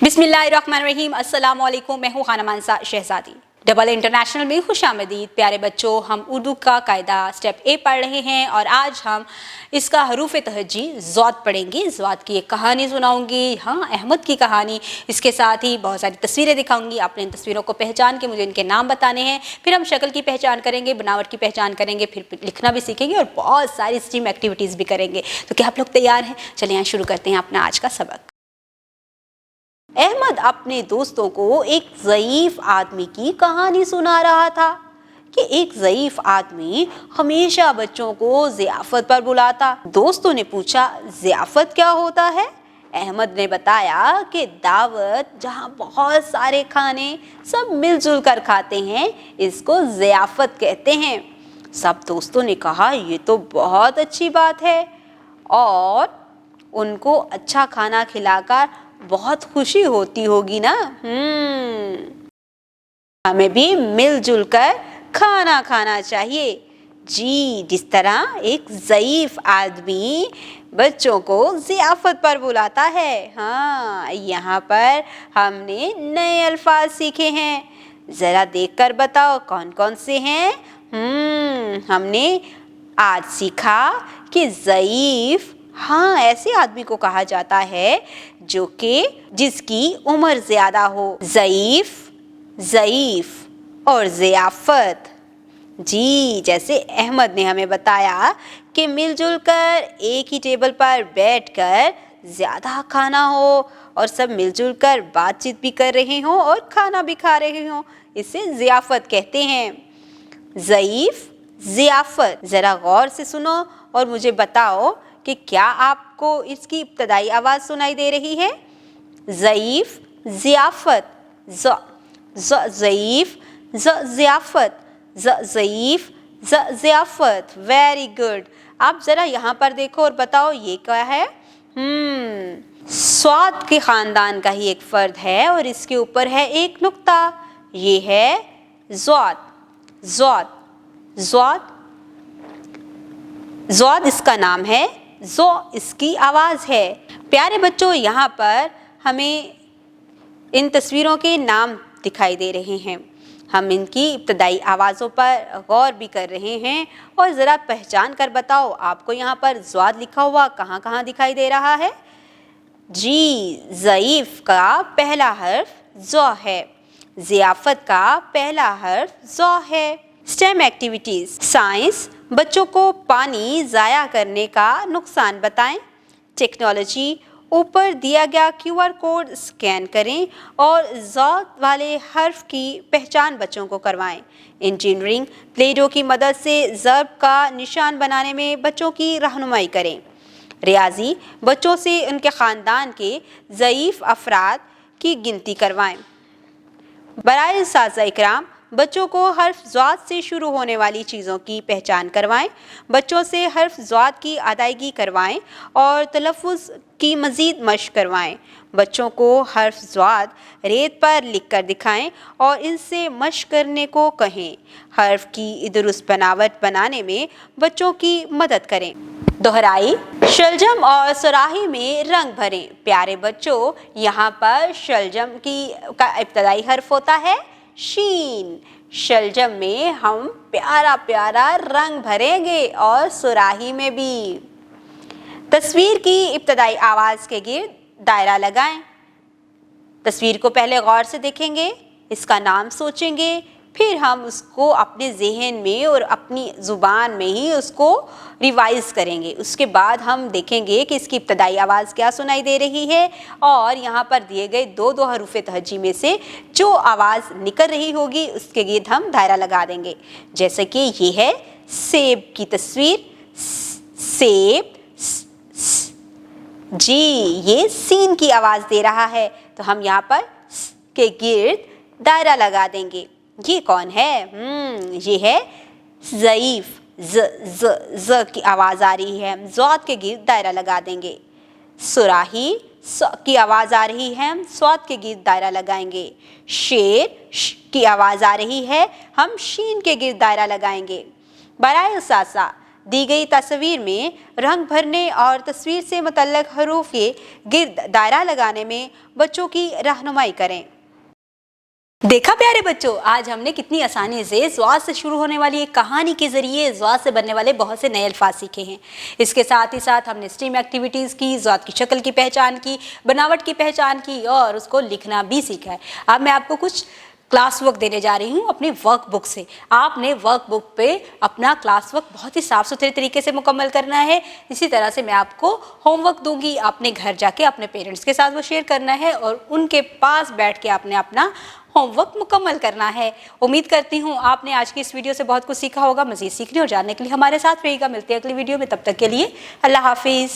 बिस्मिल्लाहिर्रहमानिर्रहीम। अस्सलाम वालेकुम। मैं हूँ खाना मानसा शहजादी। डबल इंटरनेशनल में खुशामदीद। प्यारे बच्चों, हम उर्दू का कायदा स्टेप ए पढ़ रहे हैं और आज हम इसका हरूफ तहज्जी ज़ौत पढ़ेंगे। ज़ौत की एक कहानी सुनाऊंगी, हाँ, अहमद की कहानी। इसके साथ ही बहुत सारी तस्वीरें दिखाऊंगी। आपने इन तस्वीरों को पहचान के मुझे इनके नाम बताने हैं। फिर हम शक्ल की पहचान करेंगे, बनावट की पहचान करेंगे, फिर लिखना भी सीखेंगे और बहुत सारी स्ट्रीम एक्टिविटीज़ भी करेंगे। तो क्या आप लोग तैयार हैं? चलिए यहाँ शुरू करते हैं अपना आज का सबक। अहमद अपने दोस्तों को एक ज़ईफ़ आदमी की कहानी सुना रहा था कि एक ज़ईफ़ आदमी हमेशा बच्चों को ज़ियाफ़त पर बुलाता। दोस्तों ने पूछा, ज़ियाफ़त क्या होता है? अहमद ने बताया कि दावत जहाँ बहुत सारे खाने सब मिलजुल कर खाते हैं, इसको ज़ियाफ़त कहते हैं। सब दोस्तों ने कहा, ये तो बहुत अच्छी बात है और उनको अच्छा खाना खिलाकर बहुत खुशी होती होगी ना। हमें भी मिलजुल कर खाना खाना चाहिए। जी, जिस तरह एक ज़ईफ़ आदमी बच्चों को ज़ियाफ़त पर बुलाता है। हाँ, यहाँ पर हमने नए अल्फाज सीखे हैं। ज़रा देखकर बताओ कौन कौन से हैं। हमने आज सीखा कि ज़ईफ़, हाँ, ऐसे आदमी को कहा जाता है जो कि जिसकी उम्र ज़्यादा हो। ज़ईफ़ और ज़ियाफ़त। जी, जैसे अहमद ने हमें बताया कि मिलजुल कर एक ही टेबल पर बैठकर ज़्यादा खाना हो और सब मिलजुल कर बातचीत भी कर रहे हों और खाना भी खा रहे हों, इसे ज़ियाफ़त कहते हैं। ज़ईफ़, ज़ियाफ़त। ज़रा गौर से सुनो और मुझे बताओ कि क्या आपको इसकी इब्तदाई आवाज़ सुनाई दे रही है? ज़ईफ़, ज़ियाफ़त, ज़ईफ़, ज़ियाफ़त, ज़ईफ़, ज़ियाफ़त। Very good. आप ज़रा यहाँ पर देखो और बताओ ये क्या है? स्वाद के ख़ानदान का ही एक फ़र्द है और इसके ऊपर है एक नुक्ता। ये है ज़ौत। ज़ौत, ज़ौत, ज़ौत इसका नाम है, ज़ो इसकी आवाज़ है। प्यारे बच्चों, यहाँ पर हमें इन तस्वीरों के नाम दिखाई दे रहे हैं। हम इनकी इब्तदाई आवाज़ों पर गौर भी कर रहे हैं और ज़रा पहचान कर बताओ, आपको यहाँ पर ज़ौत लिखा हुआ कहाँ कहाँ दिखाई दे रहा है? जी, ज़ईफ़ का पहला हर्फ ज़ौ है, ज़ियाफ़त का पहला हर्फ ज़ौ है। Stem activities. साइंस, बच्चों को पानी ज़ाया करने का नुकसान बताएं। टेक्नोलॉजी, ऊपर दिया गया QR कोड स्कैन करें और ज़ौत वाले हर्फ की पहचान बच्चों को करवाएं। इंजीनियरिंग, प्ले डो की मदद से ज़र्ब का निशान बनाने में बच्चों की रहनुमाई करें। रियाजी, बच्चों से उनके ख़ानदान के ज़ईफ़ अफराद की गिनती करवाएं। बराए साज़ा इकराम, बच्चों को हर्फ ज़ौत से शुरू होने वाली चीज़ों की पहचान करवाएं। बच्चों से हर्फ ज़ौत की अदायगी करवाएं और तलफ़्फ़ुज़ की मज़ीद मश्क करवाएं। बच्चों को हर्फ ज़ौत रेत पर लिख कर दिखाएं और इनसे मश्क करने को कहें। हर्फ की दुरुस्त बनावट बनाने में बच्चों की मदद करें। दोहराई, शलजम और सुराही में रंग भरें। प्यारे बच्चों, यहाँ पर शलजम का इब्तदाई हर्फ होता है शीन। शलजम में हम प्यारा प्यारा रंग भरेंगे और सुराही में भी। तस्वीर की इब्तदाई आवाज़ के गिर्द दायरा लगाएं। तस्वीर को पहले गौर से देखेंगे, इसका नाम सोचेंगे, फिर हम उसको अपने ज़हन में और अपनी ज़ुबान में ही उसको रिवाइज़ करेंगे। उसके बाद हम देखेंगे कि इसकी इब्तदाई आवाज़ क्या सुनाई दे रही है और यहाँ पर दिए गए दो दो हरूफ़ तहज्जी में से जो आवाज़ निकल रही होगी उसके गिर्द हम दायरा लगा देंगे। जैसे कि ये है सेब की तस्वीर, सेब। जी, ये सीन की आवाज़ दे रहा है, तो हम यहाँ पर के गिर्द दायरा लगा देंगे। ये कौन है? ये है ज़ईफ़। ज़ की आवाज़ आ रही है, ज़ौत के गिर्द दायरा लगा देंगे। सुराही, स की आवाज़ आ रही है, हम सौत के गिर्द दायरा लगाएंगे। शेर, श की आवाज़ आ रही है, हम शीन के गिर्द दायरा लगाएंगे। बराए सासा, दी गई तस्वीर में रंग भरने और तस्वीर से मुतल्लक हरूफ के गिर्द दायरा लगाने में बच्चों की रहनुमाई करें। देखा प्यारे बच्चों, आज हमने कितनी आसानी से ज़्वाद से शुरू होने वाली एक कहानी के ज़रिए ज़्वाद से बनने वाले बहुत से नए अल्फाज सीखे हैं। इसके साथ ही साथ हमने स्टीम एक्टिविटीज़ की, ज़्वाद की शक्ल की पहचान की, बनावट की पहचान की और उसको लिखना भी सीखा है। अब मैं आपको कुछ क्लास वर्क देने जा रही हूँ अपनी वर्क बुक से। आपने वर्क बुक पे अपना क्लास वर्क बहुत ही साफ़ सुथरे तरीके से मुकम्मल करना है। इसी तरह से मैं आपको होमवर्क दूंगी, आपने घर जाके अपने पेरेंट्स के साथ वो शेयर करना है और उनके पास बैठ के आपने अपना होमवर्क मुकम्मल करना है। उम्मीद करती हूँ आपने आज की इस वीडियो से बहुत कुछ सीखा होगा। मज़ीद सीखने और जानने के लिए हमारे साथ रहिएगा। मिलते हैं अगली वीडियो में, तब तक के लिए अल्लाह हाफिज़।